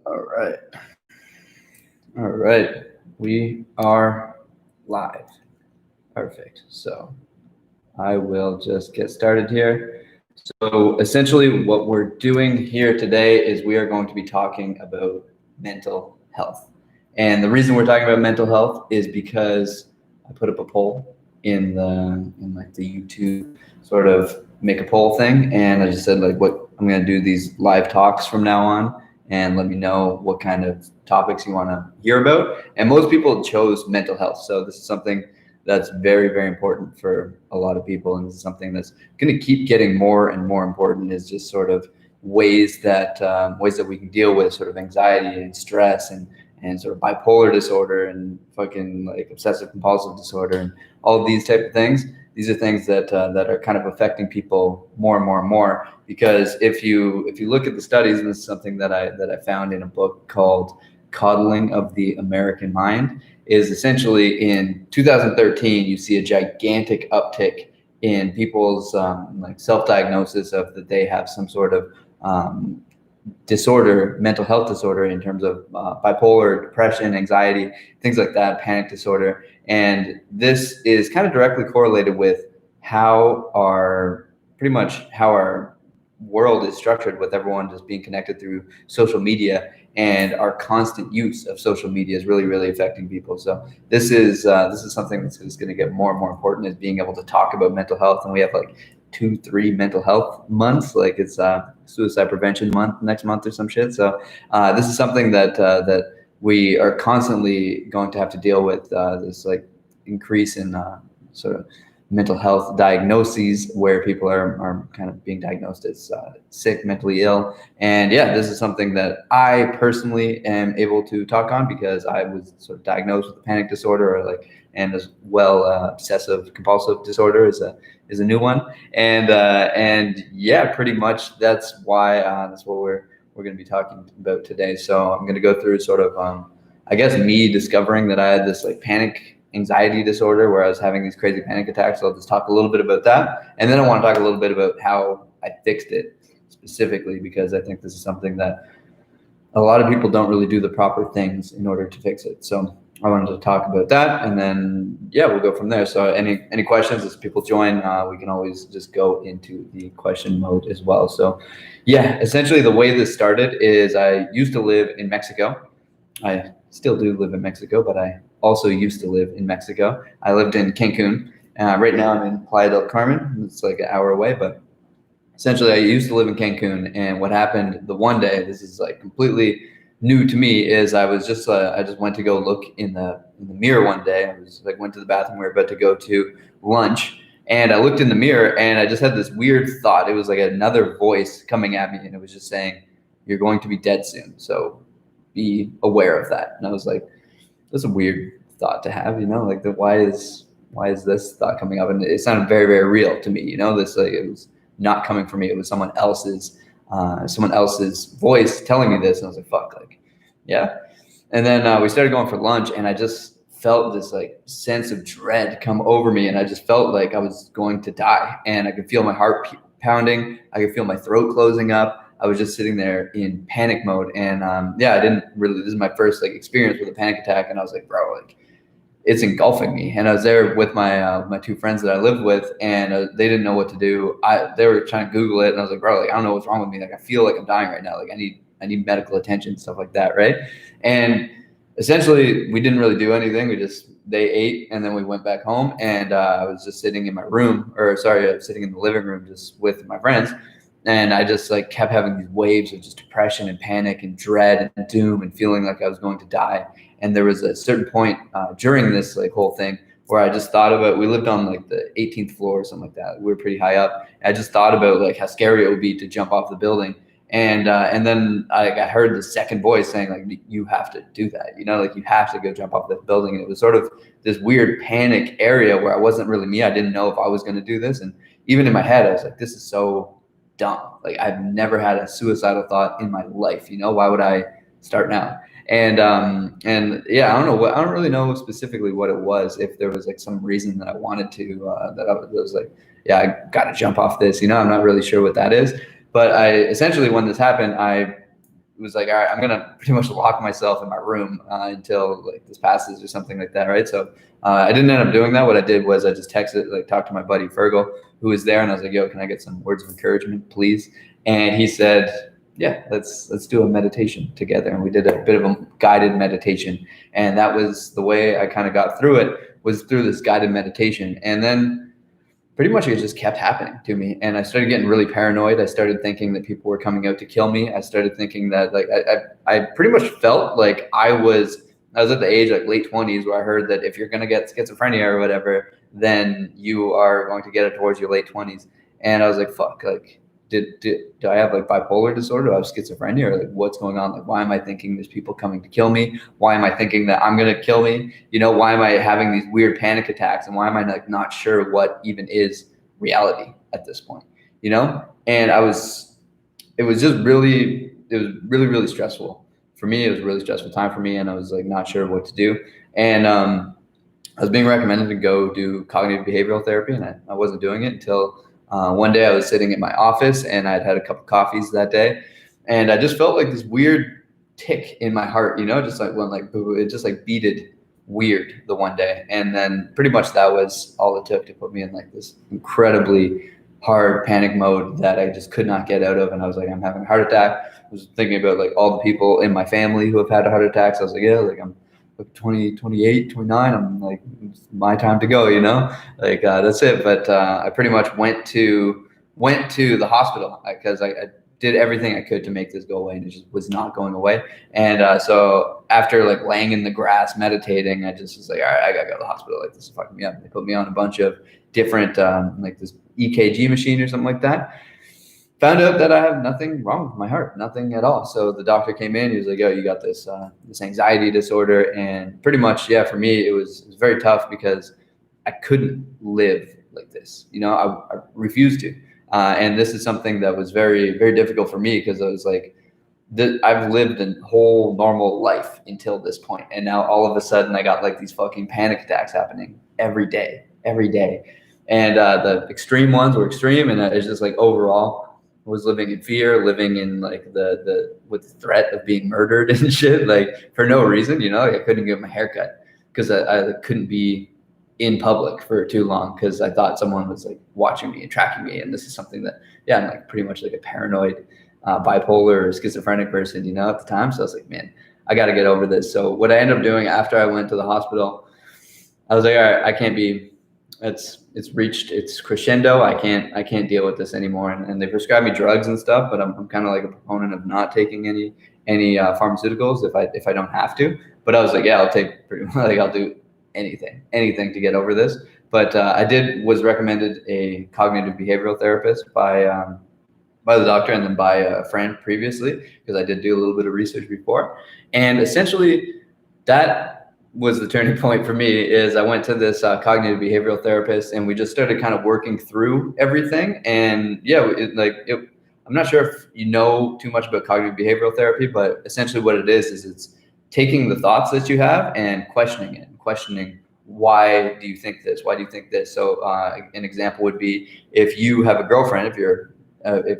All right. All right. We are live. Perfect. So I will just get started here. So essentially what we're doing here today is we are going to be talking about mental health. And the reason we're talking about mental health is because I put up a poll in the YouTube sort of make a poll thing, and I just said like what I'm going to do these live talks from now on, and let me know what kind of topics you want to hear about. And most people chose mental health. So this is something that's very, very important for a lot of people, and it's something that's going to keep getting more and more important. Is just sort of ways that we can deal with sort of anxiety and stress and sort of bipolar disorder and fucking like obsessive compulsive disorder and all of these type of things. These are things that that are kind of affecting people more and more and more, because if you look at the studies, and this is something that I found in a book called Coddling of the American Mind, is essentially in 2013 you see a gigantic uptick in people's like self-diagnosis of that they have some sort of disorder, mental health disorder, in terms of bipolar, depression, anxiety, things like that, panic disorder. And this is kind of directly correlated with how our world is structured, with everyone just being connected through social media, and our constant use of social media is really, really affecting people. So this is something that's going to get more and more important, is being able to talk about mental health. And we have like 2-3 mental health months, like it's suicide prevention month next month or some shit. So this is something that we are constantly going to have to deal with, this like increase in sort of mental health diagnoses, where people are kind of being diagnosed as sick, mentally ill. And yeah, this is something that I personally am able to talk on, because I was sort of diagnosed with a panic disorder, and as well obsessive compulsive disorder is a new one. And yeah, pretty much that's what we're going to be talking about today. So I'm going to go through sort of I guess me discovering that I had this like panic anxiety disorder, where I was having these crazy panic attacks. So I'll just talk a little bit about that, and then I want to talk a little bit about how I fixed it specifically, because I think this is something that a lot of people don't really do the proper things in order to fix it. So I wanted to talk about that, and then yeah, we'll go from there. So any questions as people join, we can always just go into the question mode as well. So yeah, essentially the way this started is I used to live in Mexico. I still do live in Mexico, but I also used to live in Mexico. I lived in Cancun. Right now I'm in Playa del Carmen. It's like an hour away, but essentially I used to live in Cancun. And what happened the one day, this is like completely new to me, is I just went to go look in the mirror one day. I was like, went to the bathroom. We were about to go to lunch, and I looked in the mirror, and I just had this weird thought. It was like another voice coming at me, and it was just saying, "You're going to be dead soon, so be aware of that." And I was like, that's a weird thought to have, like why is this thought coming up? And it sounded very, very real to me, this, like, it was not coming from me. It was someone else's voice telling me this. And I was like, fuck, like, yeah. And then we started going for lunch, and I just felt this like sense of dread come over me. And I just felt like I was going to die, and I could feel my heart pounding. I could feel my throat closing up. I was just sitting there in panic mode. And yeah, this is my first like experience with a panic attack. And I was like, bro, like it's engulfing me. And I was there with my two friends that I lived with, and they didn't know what to do. They were trying to Google it, and I was like, bro, like I don't know what's wrong with me. Like I feel like I'm dying right now. Like I need medical attention, stuff like that, right? And essentially we didn't really do anything. They ate, and then we went back home, and I was just sitting in my room, I was sitting in the living room just with my friends. And I just like kept having these waves of just depression and panic and dread and doom, and feeling like I was going to die. And there was a certain point during this like whole thing where I just thought about, we lived on like the 18th floor or something like that. We were pretty high up. I just thought about like how scary it would be to jump off the building. And then I heard the second voice saying like, you have to do that, like you have to go jump off the building. And it was sort of this weird panic area where I wasn't really me. I didn't know if I was going to do this. And even in my head, I was like, this is so dumb. Like I've never had a suicidal thought in my life. Why would I start now? And yeah, I don't really know specifically what it was. If there was like some reason that I wanted to, that I was like, yeah, I got to jump off this. I'm not really sure what that is. But I essentially, when this happened, I was like, all right, I'm gonna pretty much lock myself in my room until like this passes or something like that, right? So I didn't end up doing that. What I did was I just texted, like, talked to my buddy Fergal, who was there, and I was like, yo, can I get some words of encouragement, please? And he said, yeah, let's do a meditation together. And we did a bit of a guided meditation, and that was the way I kind of got through it, was through this guided meditation. And then pretty much it just kept happening to me, and I started getting really paranoid. I started thinking that people were coming out to kill me. I started thinking that, like, I pretty much felt like I was at the age, like, late 20s, where I heard that if you're going to get schizophrenia or whatever, then you are going to get it towards your late 20s. And I was like, fuck, like, do I have like bipolar disorder? Do I have schizophrenia? Or like, what's going on? Like, why am I thinking there's people coming to kill me? Why am I thinking that I'm going to kill me? You know, why am I having these weird panic attacks? And why am I like not sure what even is reality at this point? You know? And it was really, really stressful for me. It was a really stressful time for me, and I was like not sure what to do. And I was being recommended to go do cognitive behavioral therapy, and I wasn't doing it until one day I was sitting in my office, and I'd had a couple coffees that day, and I just felt like this weird tick in my heart, you know, just like when like it just like beated weird the one day. And then pretty much that was all it took to put me in like this incredibly hard panic mode that I just could not get out of. And I was like, I'm having a heart attack. I was thinking about like all the people in my family who have had heart attacks. I was like, yeah, like I'm like 20, 28, 29. I'm like, it's my time to go, you know, like that's it. But I pretty much went to the hospital because I did everything I could to make this go away, and it just was not going away. And so after like laying in the grass, meditating, I just was like, all right, I gotta go to the hospital. Like, this is fucking me up. They put me on a bunch of different, like this EKG machine or something like that. Found out that I have nothing wrong with my heart, nothing at all. So the doctor came in, he was like, oh, you got this anxiety disorder. And pretty much, yeah, for me, it was very tough because I couldn't live like this. You know, I refused to. And this is something that was very, very difficult for me because I was like, I've lived a whole normal life until this point. And now all of a sudden I got like these fucking panic attacks happening every day. And the extreme ones were extreme. And it's just like overall I was living in fear, living in like with the threat of being murdered and shit, like for no reason, you know, like I couldn't get my hair cut because I couldn't be in public for too long because I thought someone was like watching me and tracking me. And this is something that, yeah, I'm like pretty much like a paranoid bipolar or schizophrenic person, you know, at the time. So I was like, man, I got to get over this. So what I ended up doing after I went to the hospital, I was like, all right, I can't be, it's reached its crescendo. I can't deal with this anymore. And they prescribed me drugs and stuff, but I'm kind of like a proponent of not taking any pharmaceuticals if I don't have to. But I was like, yeah, I'll take pretty much, like I'll do anything to get over this. But was recommended a cognitive behavioral therapist by the doctor and then by a friend previously, because I did do a little bit of research before. And essentially that was the turning point for me. Is I went to this cognitive behavioral therapist, and we just started kind of working through everything. And yeah, I'm not sure if you know too much about cognitive behavioral therapy, but essentially what it is it's taking the thoughts that you have and questioning why do you think this? Why do you think this? So an example would be if you have a girlfriend, if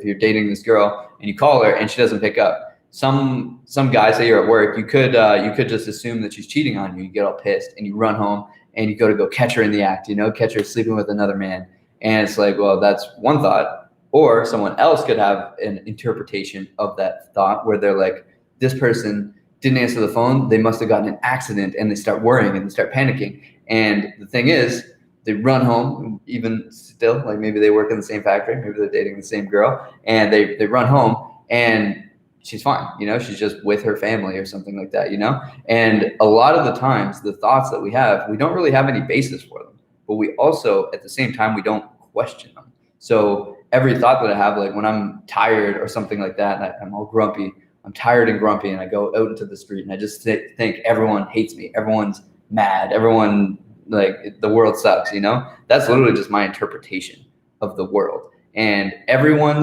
you're dating this girl and you call her and she doesn't pick up. Some guys, say you're at work, you could just assume that she's cheating on you. You get all pissed and you run home and you go catch her in the act, you know, catch her sleeping with another man. And it's like, well, that's one thought. Or someone else could have an interpretation of that thought where they're like, this person didn't answer the phone. They must have gotten an accident, and they start worrying and they start panicking. And the thing is, they run home, even still, like maybe they work in the same factory, maybe they're dating the same girl, and they run home and she's fine, you know, she's just with her family or something like that, you know? And a lot of the times, the thoughts that we have, we don't really have any basis for them, but we also, at the same time, we don't question them. So every thought that I have, like when I'm tired or something like that, and I'm all grumpy, I'm tired and grumpy, and I go out into the street and I just think everyone hates me, everyone's mad, everyone, like the world sucks, you know? That's literally just my interpretation of the world. And everyone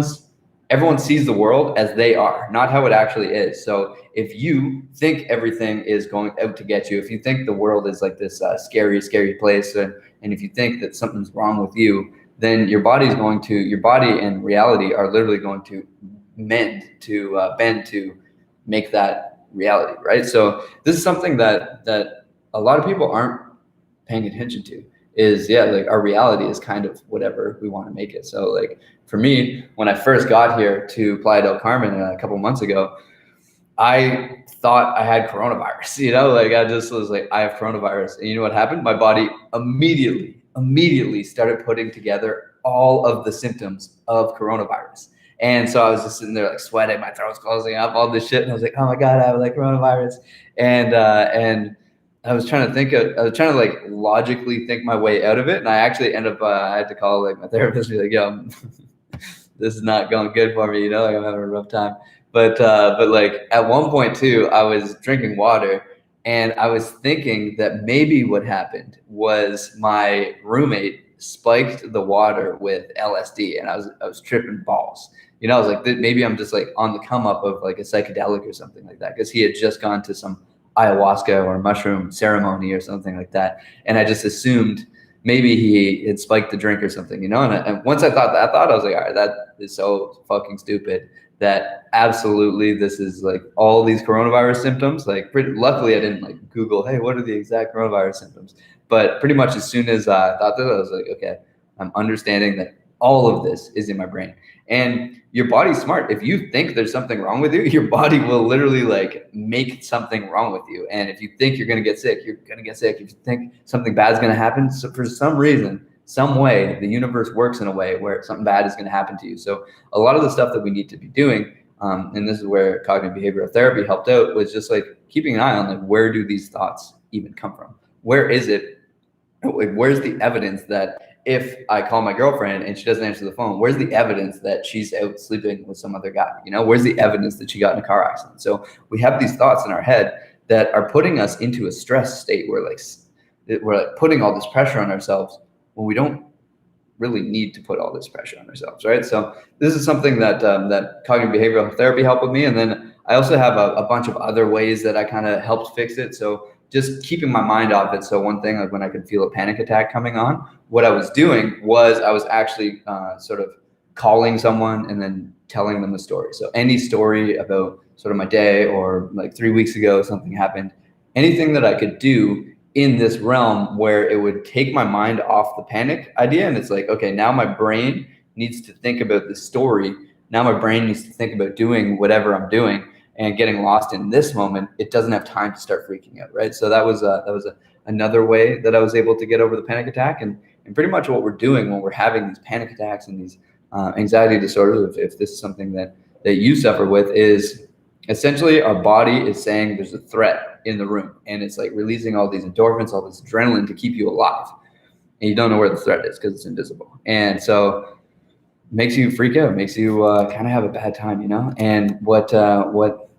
sees the world as they are, not how it actually is. So if you think everything is going out to get you, if you think the world is like this scary place, and if you think that something's wrong with you, then your body and reality are literally going to bend to make that reality, right? So this is something that a lot of people aren't paying attention to, is like our reality is kind of whatever we want to make it. So like for me, when I first got here to Playa del Carmen a couple months ago, I thought I had coronavirus, like I just was like, I have coronavirus. And you know what happened? My body immediately started putting together all of the symptoms of coronavirus. And so I was just sitting there like sweating, my throat's closing up, all this shit. And I was like, oh my God, I have like coronavirus. And I was trying to like logically think my way out of it. And I actually ended up, I had to call like my therapist and be like, yo, this is not going good for me, like I'm having a rough time. But like at one point too, I was drinking water and I was thinking that maybe what happened was my roommate spiked the water with LSD and I was tripping balls. I was like, maybe I'm just like on the come up of like a psychedelic or something like that, because he had just gone to some ayahuasca or mushroom ceremony or something like that. And I just assumed maybe he had spiked the drink or something, and once I thought that thought, I was like, all right, that is so fucking stupid that absolutely this is like all these coronavirus symptoms. Like luckily I didn't like Google, hey, what are the exact coronavirus symptoms? But pretty much as soon as I thought that, I was like, okay, I'm understanding that all of this is in my brain. And your body's smart. If you think there's something wrong with you, your body will literally like make something wrong with you. And if you think you're going to get sick, you're going to get sick. If you think something bad is going to happen, so for some reason, some way, the universe works in a way where something bad is going to happen to you. So a lot of the stuff that we need to be doing, and this is where cognitive behavioral therapy helped out, was just like keeping an eye on like, where do these thoughts even come from? Where is it? Like, where's the evidence that if I call my girlfriend and she doesn't answer the phone, where's the evidence that she's out sleeping with some other guy? Where's the evidence that she got in a car accident? So we have these thoughts in our head that are putting us into a stress state where we're like putting all this pressure on ourselves when we don't really need to put all this pressure on ourselves, right? So this is something that that cognitive behavioral therapy helped with me. And then I also have a bunch of other ways that I kind of helped fix it. So just keeping my mind off it. So one thing, like when I could feel a panic attack coming on, what I was doing was I was actually sort of calling someone and then telling them a story. So any story about sort of my day, or like 3 weeks ago something happened, anything that I could do in this realm where it would take my mind off the panic idea. And it's like, okay, now my brain needs to think about the story. Now my brain needs to think about doing whatever I'm doing and getting lost in this moment. It doesn't have time to start freaking out, right? So that was another way that I was able to get over the panic attack. And pretty much what we're doing when we're having these panic attacks and these anxiety disorders, if this is something that you suffer with, is essentially our body is saying there's a threat in the room, and it's like releasing all these endorphins, all this adrenaline to keep you alive, and you don't know where the threat is because it's invisible. And so it makes you freak out, makes you kind of have a bad time, and what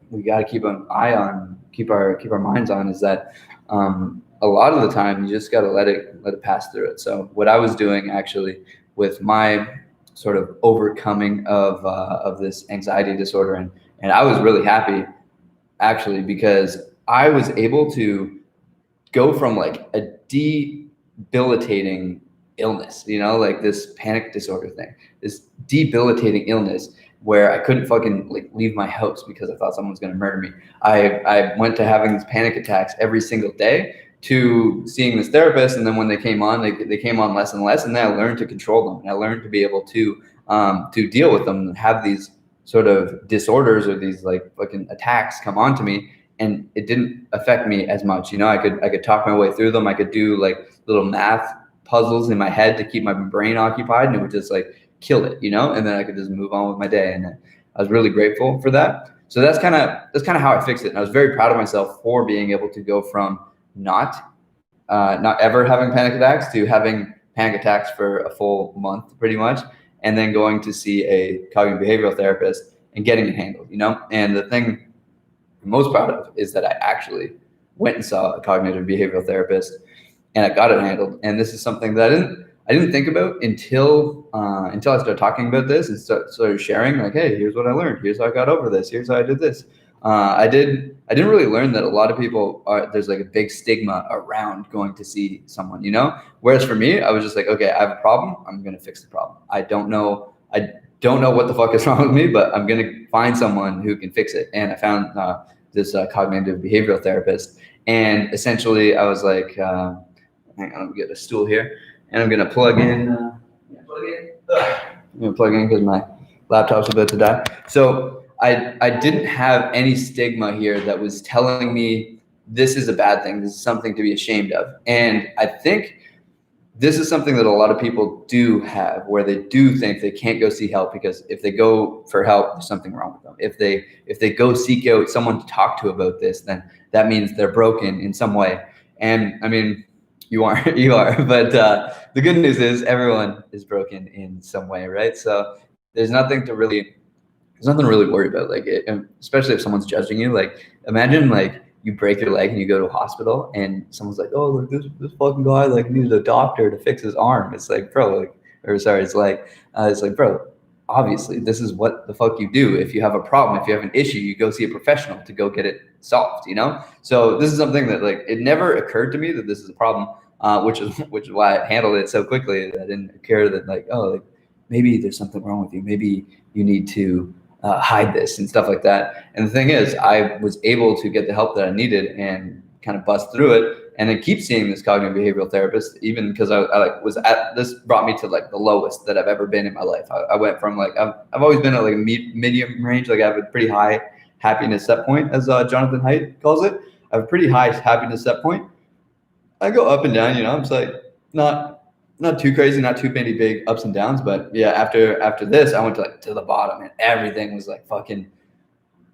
we got to keep an eye on, keep our minds on, is that a lot of the time you just got to let it pass through it. So what I was doing actually with my sort of overcoming of this anxiety disorder, and I was really happy actually, because I was able to go from like a debilitating illness, like this panic disorder thing, this debilitating illness where I couldn't fucking like leave my house because I thought someone was going to murder me. I went to having these panic attacks every single day, to seeing this therapist. And then when they came on, they came on less and less. And then I learned to control them, and I learned to be able to deal with them and have these sort of disorders or these like fucking attacks come onto me, and it didn't affect me as much. I could talk my way through them. I could do like little math puzzles in my head to keep my brain occupied, and it would just like kill it, and then I could just move on with my day. And I was really grateful for that. So that's kind of how I fixed it. And I was very proud of myself for being able to go from not ever having panic attacks to having panic attacks for a full month pretty much, and then going to see a cognitive behavioral therapist and getting it handled, And the thing I'm most proud of is that I actually went and saw a cognitive behavioral therapist and I got it handled. And this is something that I didn't think about until I started talking about this and started sharing, like, hey, here's what I learned. Here's how I got over this. Here's how I did this. I didn't really learn that a lot of people there's like a big stigma around going to see someone, Whereas for me, I was just like, okay, I have a problem. I'm going to fix the problem. I don't don't know what the fuck is wrong with me, but I'm going to find someone who can fix it. And I found this cognitive behavioral therapist. And essentially I was like, hang on, let me get a stool here. And I'm going to plug in. I'm going to plug in because my laptop's about to die. So I didn't have any stigma here that was telling me this is a bad thing. This is something to be ashamed of. And I think this is something that a lot of people do have, where they do think they can't go see help because if they go for help, there's something wrong with them. If they go seek out someone to talk to about this, then that means they're broken in some way. And I mean, you are, but the good news is everyone is broken in some way, right? So there's nothing to really worry about. Like, especially if someone's judging you. Like, imagine like you break your leg and you go to a hospital and someone's like, oh, look, this fucking guy like needs a doctor to fix his arm. It's like, bro, it's like, bro, obviously this is what the fuck you do. If you have a problem, if you have an issue, you go see a professional to go get it solved, you know? So this is something that like, it never occurred to me that this is a problem, which is why I handled it so quickly. I didn't care that like, oh, like maybe there's something wrong with you. Maybe you need to hide this and stuff like that. And the thing is, I was able to get the help that I needed and kind of bust through it. And I keep seeing this cognitive behavioral therapist, even because I like was at, this brought me to like the lowest that I've ever been in my life. I went from like, I've always been at like a medium range. Like I have a pretty high happiness set point, as Jonathan Haidt calls it. I have a pretty high happiness set point. I go up and down, you know, I'm just like, not too crazy, not too many big ups and downs, but yeah, after this, I went to the bottom, and everything was like fucking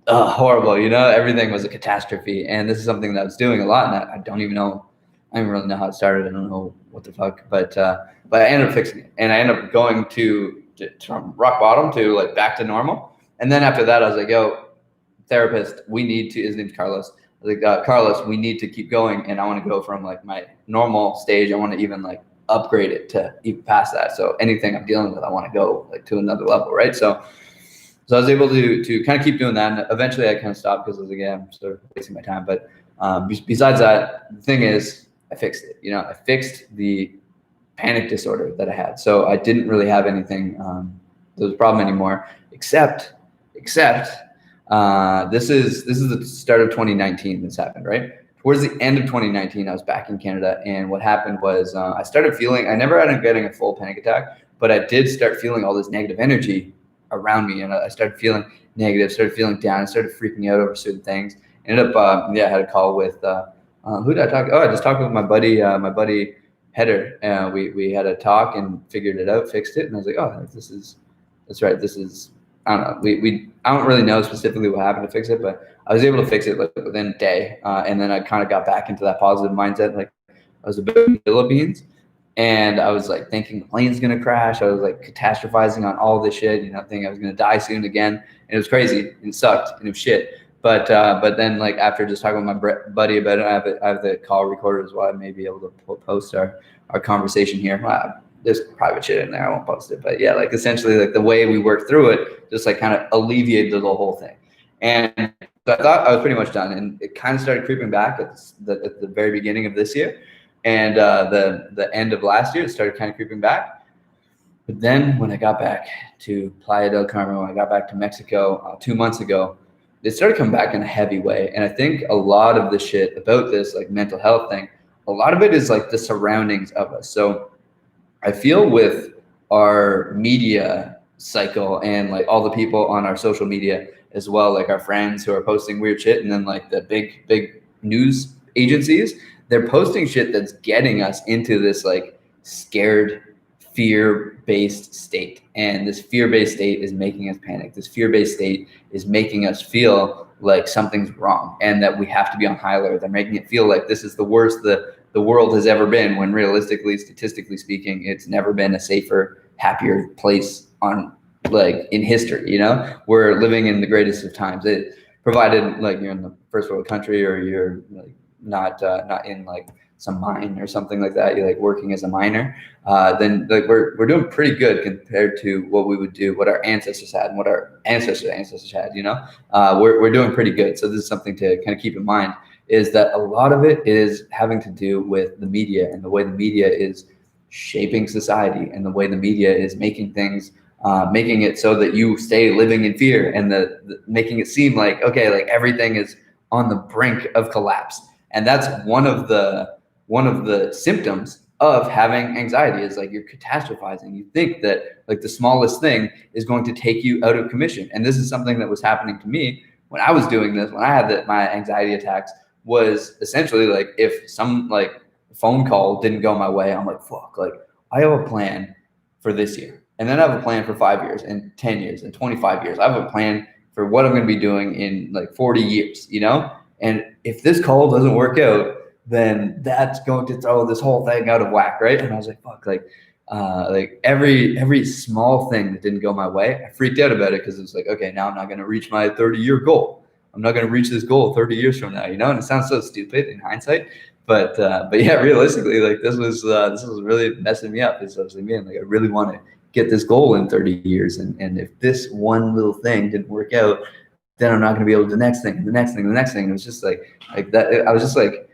horrible, you know. Everything was a catastrophe, and this is something that I was doing a lot, and I don't even really know how it started. I don't know what the fuck, but I ended up fixing it, and I ended up going to from rock bottom to like back to normal. And then after that, I was like, yo, therapist, we need to. His name's Carlos. I was like, Carlos, we need to keep going, and I want to go from like my normal stage. I want to even like upgrade it to even past that. So anything I'm dealing with, I want to go like to another level, right? So I was able to kind of keep doing that, and eventually I kind of stopped because I was like, yeah, I'm sort of wasting my time. But besides that, the thing is, I fixed it. You know, I fixed the panic disorder that I had. So I didn't really have anything that was a problem anymore, except this is the start of 2019. This happened, right? Towards the end of 2019, I was back in Canada, and what happened was I started feeling, I never ended up getting a full panic attack, but I did start feeling all this negative energy around me, and I started feeling negative, started feeling down, I started freaking out over certain things. Ended up, I had a call with, who did I talk? Oh, I just talked with my buddy Heather. We had a talk and figured it out, fixed it, and I was like, oh, that's right. This is, I don't know. I don't really know specifically what happened to fix it, but I was able to fix it like within a day. And then I kind of got back into that positive mindset. Like I was a bit in the Philippines, and I was like thinking the plane's gonna crash. I was like catastrophizing on all this shit, you know, thinking I was gonna die soon again. And it was crazy and sucked and it was shit. But then like after just talking with my buddy about it, I have the call recorded as well. I may be able to post our conversation here. There's private shit in there. I won't post it, but yeah, like essentially like the way we worked through it just like kind of alleviated the whole thing. And so I thought I was pretty much done, and it kind of started creeping back at the very beginning of this year, and the end of last year, it started kind of creeping back. But then when I got back to Playa del Carmen, when I got back to Mexico 2 months ago, it started coming back in a heavy way. And I think a lot of the shit about this like mental health thing, a lot of it is like the surroundings of us. So I feel with our media cycle and like all the people on our social media as well, like our friends who are posting weird shit, and then like the big news agencies, they're posting shit that's getting us into this like scared, fear-based state. And this fear-based state is making us panic. This fear-based state is making us feel like something's wrong and that we have to be on high alert. They're making it feel like this is the worst the world has ever been, when realistically, statistically speaking, it's never been a safer, happier place on like in history. You know, we're living in the greatest of times. It provided like you're in the first world country, or you're like not in like some mine or something like that. You're like working as a miner. Then like we're doing pretty good compared to what we would do, what our ancestors had, and what our ancestors had. You know, we're doing pretty good. So this is something to kind of keep in mind, is that a lot of it is having to do with the media and the way the media is shaping society and the way the media is making things making it so that you stay living in fear, and making it seem like, okay, like everything is on the brink of collapse. And that's one of the symptoms of having anxiety, is like you're catastrophizing. You think that like the smallest thing is going to take you out of commission. And this is something that was happening to me when I was doing this, when I had my anxiety attacks, was essentially like if some like phone call didn't go my way, I'm like, fuck, like I have a plan for this year. And then I have a plan for 5 years and 10 years and 25 years. I have a plan for what I'm going to be doing in like 40 years, you know? And if this call doesn't work out, then that's going to throw this whole thing out of whack, right? And I was like, fuck, like every small thing that didn't go my way, I freaked out about it, because it was like, okay, now I'm not going to reach my 30-year goal. I'm not going to reach this goal 30 years from now, you know? And it sounds so stupid in hindsight, but yeah, realistically, like this was really messing me up. Because I was like, man, like I really want to get this goal in 30 years, and if this one little thing didn't work out, then I'm not going to be able to do the next thing, the next thing, the next thing. And it was just like that. I was just like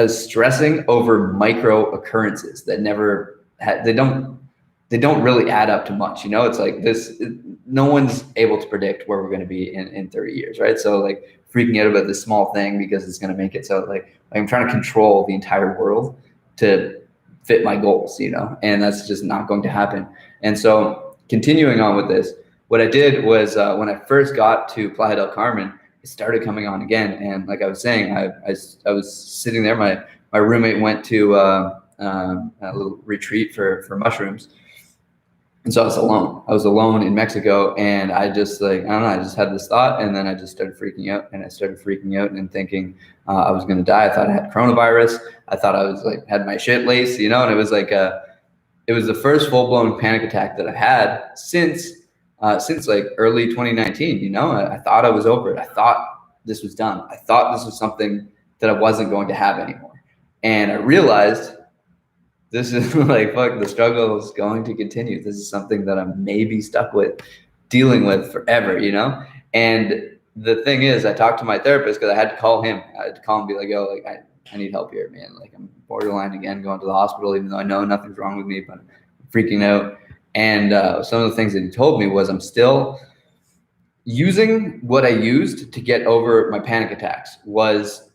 stressing over micro occurrences that never had. They don't really add up to much, you know? It's like this. No one's able to predict where we're going to be in 30 years, right? So like freaking out about this small thing because it's going to make it so like I'm trying to control the entire world to fit my goals, you know, and that's just not going to happen. And so continuing on with this, what I did was when I first got to Playa del Carmen, it started coming on again. And like I was saying, I was sitting there. My roommate went to a little retreat for mushrooms. And so I was alone. I was alone in Mexico, and I just like, I don't know, I just had this thought, and then I just started freaking out, and I started freaking out and thinking I was going to die. I thought I had coronavirus. I thought I was like, had my shit laced, you know, and it was like, it was the first full-blown panic attack that I had since like early 2019, you know. I thought I was over it. I thought this was done. I thought this was something that I wasn't going to have anymore. And I realized this is like, fuck, the struggle is going to continue. This is something that I'm maybe stuck with, dealing with forever, you know? And the thing is, I talked to my therapist because I had to call him. I had to call him and be like, yo, like, I need help here, man. Like, I'm borderline again, going to the hospital, even though I know nothing's wrong with me, but I'm freaking out. And some of the things that he told me was I'm still using what I used to get over my panic attacks.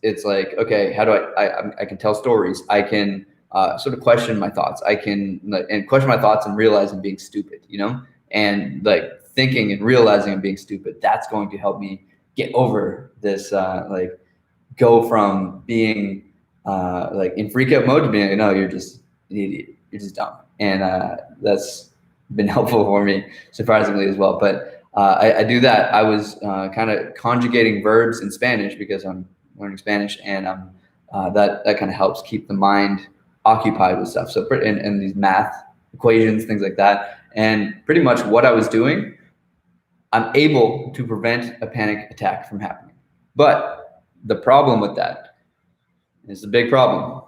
It's like, okay, how do I can tell stories. I can sort of question my thoughts. I can question my thoughts and realize I'm being stupid, you know, and like thinking and realizing I'm being stupid. That's going to help me get over this, like go from being like in freak out mode to being, no, you're just an idiot. You're just dumb. And that's been helpful for me, surprisingly, as well. But I do that. I was kind of conjugating verbs in Spanish because I'm learning Spanish, and that kind of helps keep the mind occupied with stuff. So and these math equations, things like that. And pretty much what I was doing, I'm able to prevent a panic attack from happening. But the problem with that is a big problem.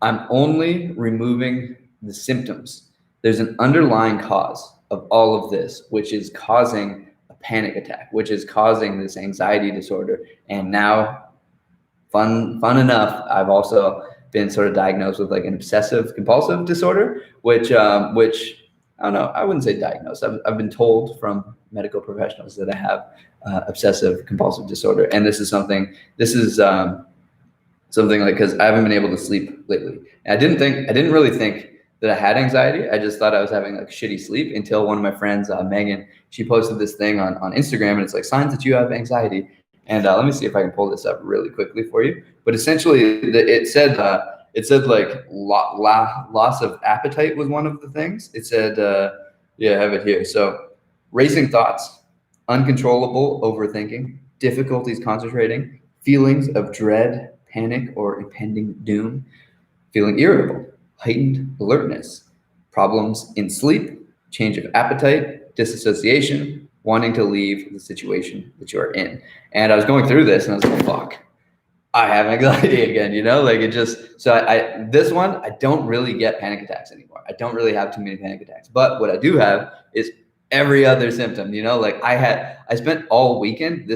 I'm only removing the symptoms. There's an underlying cause of all of this, which is causing a panic attack, which is causing this anxiety disorder. And now, fun enough, I've also been sort of diagnosed with like an obsessive compulsive disorder, which I don't know, I wouldn't say diagnosed. I've been told from medical professionals that I have obsessive compulsive disorder. And this is something like, because I haven't been able to sleep lately. And I didn't really think that I had anxiety. I just thought I was having like shitty sleep until one of my friends, Megan, she posted this thing on Instagram, and it's like signs that you have anxiety. And let me see if I can pull this up really quickly for you. But essentially, it said like loss of appetite was one of the things. It said, yeah, I have it here. So racing thoughts, uncontrollable overthinking, difficulties concentrating, feelings of dread, panic, or impending doom, feeling irritable, heightened alertness, problems in sleep, change of appetite, disassociation, wanting to leave the situation that you are in. And I was going through this and I was like, fuck, I have anxiety again, you know, like it just, so this one, I don't really get panic attacks anymore. I don't really have too many panic attacks, but what I do have is every other symptom, you know, like I spent all weekend,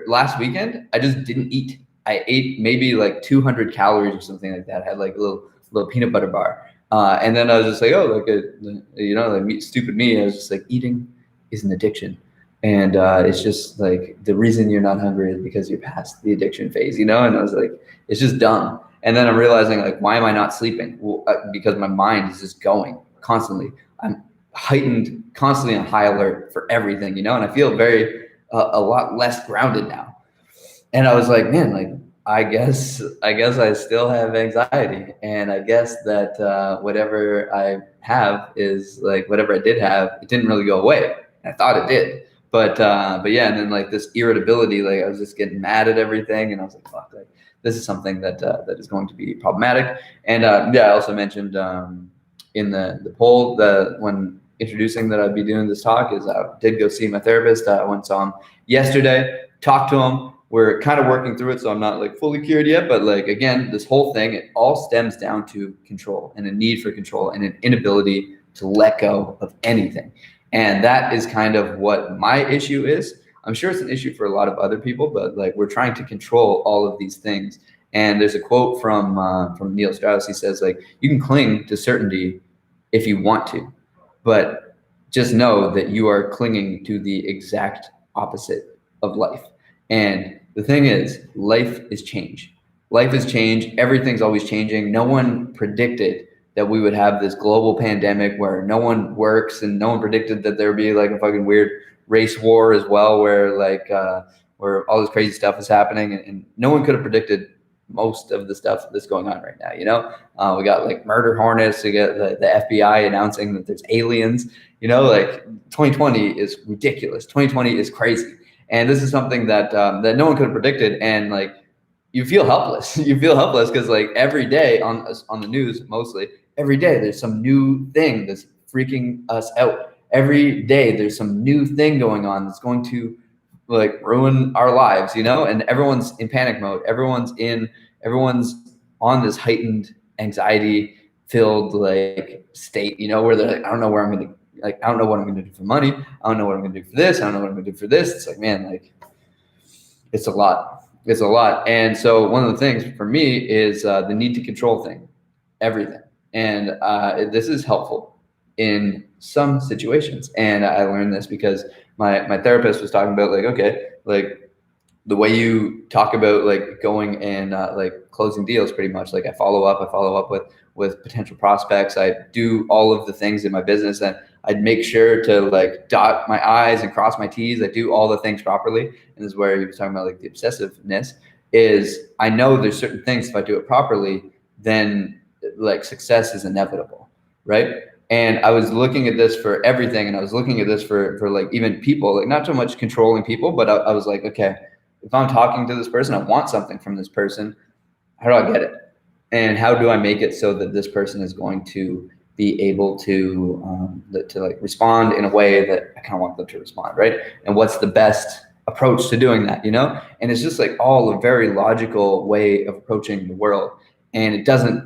last weekend, I just didn't eat. I ate maybe like 200 calories or something like that. I had like a little peanut butter bar. And then I was just like, oh, like, stupid me. I was just like, eating is an addiction. And it's just like the reason you're not hungry is because you're past the addiction phase, And I was like, it's just dumb. And then I'm realizing, like, why am I not sleeping? Well, because my mind is just going constantly. I'm heightened, constantly on high alert for everything, And I feel a lot less grounded now. And I was like, man, like, I guess I still have anxiety, and I guess that whatever I have is like whatever I did have, it didn't really go away. I thought it did, but yeah, and then like this irritability, like I was just getting mad at everything, and I was like, fuck, like this is something that is going to be problematic. And yeah, I also mentioned in the poll when introducing that I'd be doing this talk is I did go see my therapist. I went and saw him yesterday, talked to him. We're kind of working through it, so I'm not like fully cured yet. But like again, this whole thing, it all stems down to control and a need for control and an inability to let go of anything. And that is kind of what my issue is. I'm sure it's an issue for a lot of other people, but like we're trying to control all of these things. And there's a quote from Neil Strauss. He says, like, you can cling to certainty if you want to, but just know that you are clinging to the exact opposite of life. And the thing is, life is change. Life is change. Everything's always changing. No one predicted that we would have this global pandemic where no one works, and no one predicted that there would be like a fucking weird race war as well, where where all this crazy stuff is happening, and no one could have predicted most of the stuff that's going on right now. We got like murder hornets. We got the FBI announcing that there's aliens. Like 2020 is ridiculous. 2020 is crazy. And this is something that that no one could have predicted. And like, you feel helpless. You feel helpless because like every day on the news, mostly every day there's some new thing that's freaking us out. Every day there's some new thing going on that's going to like ruin our lives, And everyone's in panic mode. Everyone's on this heightened anxiety filled like state, where they're like, I don't know where I'm gonna. Like, I don't know what I'm going to do for money. I don't know what I'm going to do for this. I don't know what I'm going to do for this. It's like, man, like, it's a lot. It's a lot. And so one of the things for me is the need to control everything. And this is helpful in some situations. And I learned this because my therapist was talking about like, okay, like the way you talk about like going and like closing deals, pretty much like I follow up with potential prospects. I do all of the things in my business, and I'd make sure to like dot my I's and cross my T's. I do all the things properly. And this is where he was talking about like the obsessiveness is I know there's certain things, if I do it properly, then like success is inevitable, right? And I was looking at this for everything, and I was looking at this for like even people, like not so much controlling people, but I was like, okay, if I'm talking to this person, I want something from this person. How do I get it? And how do I make it so that this person is going to be able to like respond in a way that I kind of want them to respond, right? And what's the best approach to doing that, And it's just like all a very logical way of approaching the world, and it doesn't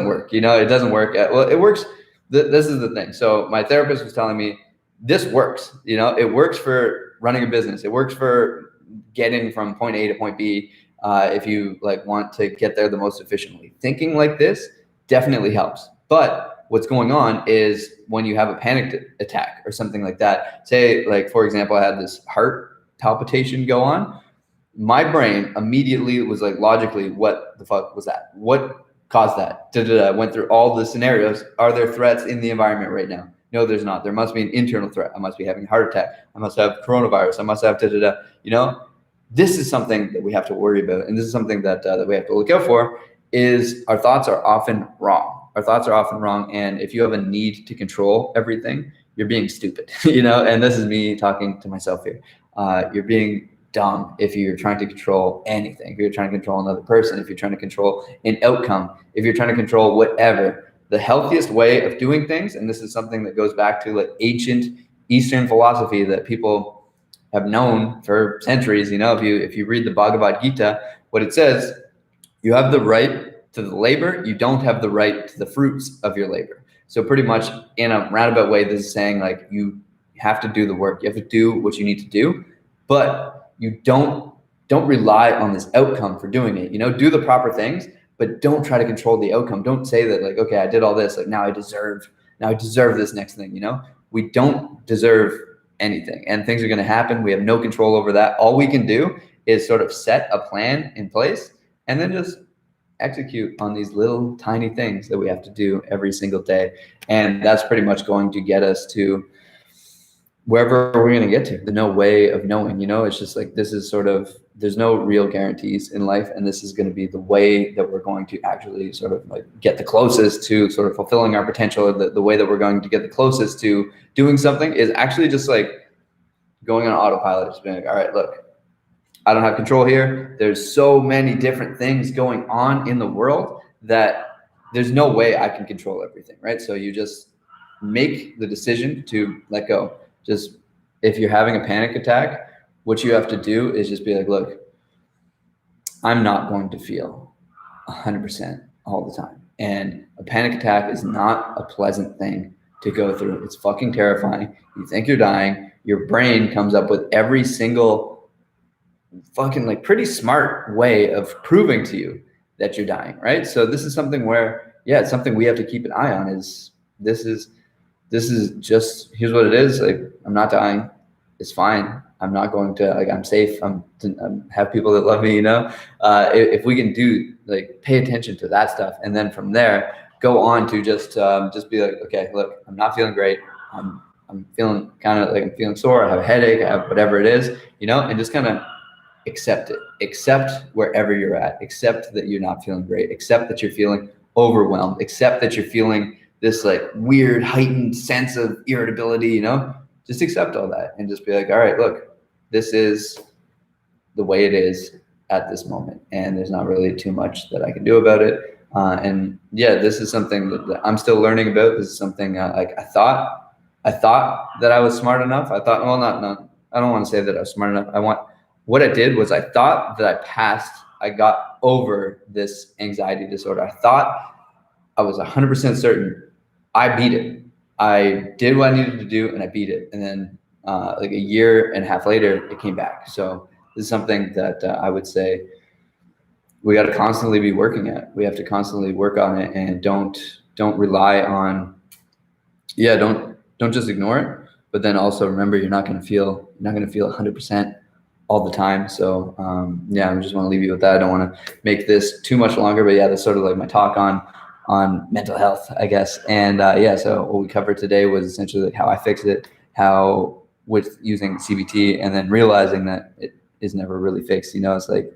work, It doesn't work. Well, it works. This is the thing. So my therapist was telling me this works, It works for running a business. It works for getting from point A to point B. If you like want to get there the most efficiently, thinking like this definitely helps. But what's going on is when you have a panic attack or something like that, say like, for example, I had this heart palpitation go on, my brain immediately was like, logically, what the fuck was that? What caused that? Went through all the scenarios. Are there threats in the environment right now? No, there's not. There must be an internal threat. I must be having a heart attack. I must have coronavirus. I must have This is something that we have to worry about, and this is something that we have to look out for. Is our thoughts are often wrong. Our thoughts are often wrong, and if you have a need to control everything, you're being stupid, And this is me talking to myself here. You're being dumb if you're trying to control anything. If you're trying to control another person, if you're trying to control an outcome, if you're trying to control whatever, the healthiest way of doing things, and this is something that goes back to like ancient Eastern philosophy that people have known for centuries. If you read the Bhagavad Gita, what it says, you have the right to the labor, you don't have the right to the fruits of your labor. So pretty much in a roundabout way, this is saying like you have to do the work, you have to do what you need to do, but you don't rely on this outcome for doing it. Do the proper things, but don't try to control the outcome. Don't say that like, okay, I did all this, like now I deserve this next thing, you know? We don't deserve anything, and things are going to happen. We have no control over that. All we can do is sort of set a plan in place and then just execute on these little tiny things that we have to do every single day. And that's pretty much going to get us to wherever we're going to get to. There's no way of knowing, you know, it's just like, this is sort of, there's no real guarantees in life. And this is going to be the way that we're going to actually sort of like get the closest to sort of fulfilling our potential. Or the way that we're going to get the closest to doing something is actually just like going on autopilot, just being like, all right, look, I don't have control here. There's so many different things going on in the world that there's no way I can control everything, right? So you just make the decision to let go. Just, if you're having a panic attack, what you have to do is just be like, look, I'm not going to feel 100% all the time. And a panic attack is not a pleasant thing to go through. It's fucking terrifying. You think you're dying. Your brain comes up with every single fucking like pretty smart way of proving to you that you're dying, right? So this is something where, yeah, it's something we have to keep an eye on. Is this is just, here's what it is. Like, I'm not dying. It's fine. I'm not going to, like, I'm safe. I'm have people that love me, you know? If we can do, like, pay attention to that stuff. And then from there, go on to just be like, okay, look, I'm not feeling great. I'm feeling kind of like I'm feeling sore. I have a headache. I have whatever it is, you know, and just kind of accept it. Accept wherever you're at. Accept that you're not feeling great. Accept that you're feeling overwhelmed. Accept that you're feeling this like weird heightened sense of irritability, you know, just accept all that and just be like, all right, look, this is the way it is at this moment. And there's not really too much that I can do about it. And yeah, this is something that I'm still learning about. This is something like I thought that I was smart enough. I thought, well, I don't want to say that I was smart enough. What I did was I thought that I got over this anxiety disorder. I thought I was 100% certain I beat it. I did what I needed to do and I beat it. And then like a year and a half later, it came back. So this is something that I would say we got to constantly be working at. We have to constantly work on it, and don't rely on, don't just ignore it, but then also remember you're not going to feel 100% all the time. So I just want to leave you with that. I don't want to make this too much longer, but yeah, that's sort of like my talk on mental health, I guess. And so what we covered today was essentially like how I fixed it, how with using CBT, and then realizing that it is never really fixed. You know, it's like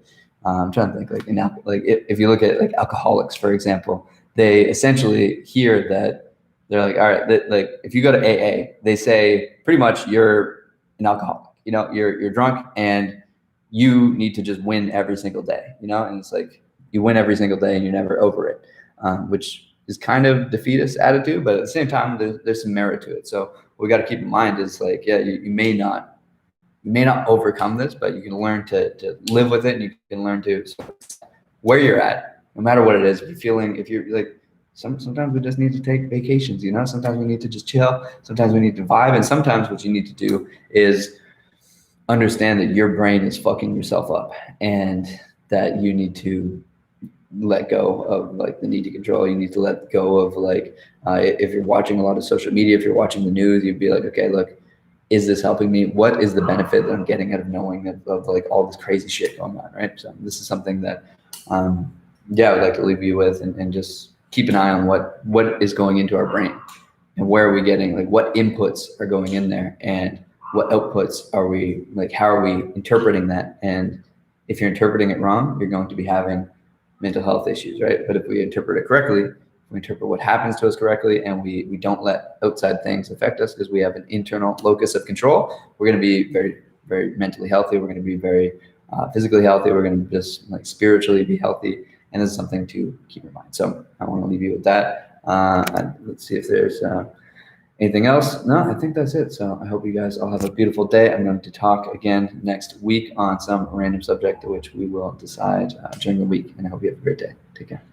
I'm trying to think like if you look at like alcoholics, for example, they essentially hear that they're like, all right, like if you go to AA, they say pretty much you're an alcoholic. You know, you're drunk and you need to just win every single day. You know, and it's like you win every single day and you're never over it. Which is kind of defeatist attitude, but at the same time, there's some merit to it. So what we got to keep in mind is like, yeah, you may not overcome this, but you can learn to live with it, and you can learn to where you're at, no matter what it is. If you're like, sometimes we just need to take vacations, you know, sometimes we need to just chill, sometimes we need to vibe, and sometimes what you need to do is understand that your brain is fucking yourself up and that you need to let go of like the need to control. You need to let go of like if you're watching a lot of social media, if you're watching the news, you'd be like, okay, look, is this helping me? What is the benefit that I'm getting out of knowing of like all this crazy shit going on, right? So this is something that I would like to leave you with, and just keep an eye on what is going into our brain and where are we getting, like what inputs are going in there and what outputs are we, like how are we interpreting that? And if you're interpreting it wrong, you're going to be having mental health issues, right? But if we interpret it correctly, we interpret what happens to us correctly, and we don't let outside things affect us because we have an internal locus of control, we're going to be very, very mentally healthy. We're going to be very physically healthy. We're going to just like spiritually be healthy. And this is something to keep in mind. So I want to leave you with that. Let's see if there's anything else. No, I think that's it. So I hope you guys all have a beautiful day. I'm going to talk again next week on some random subject which we will decide during the week. And I hope you have a great day. Take care.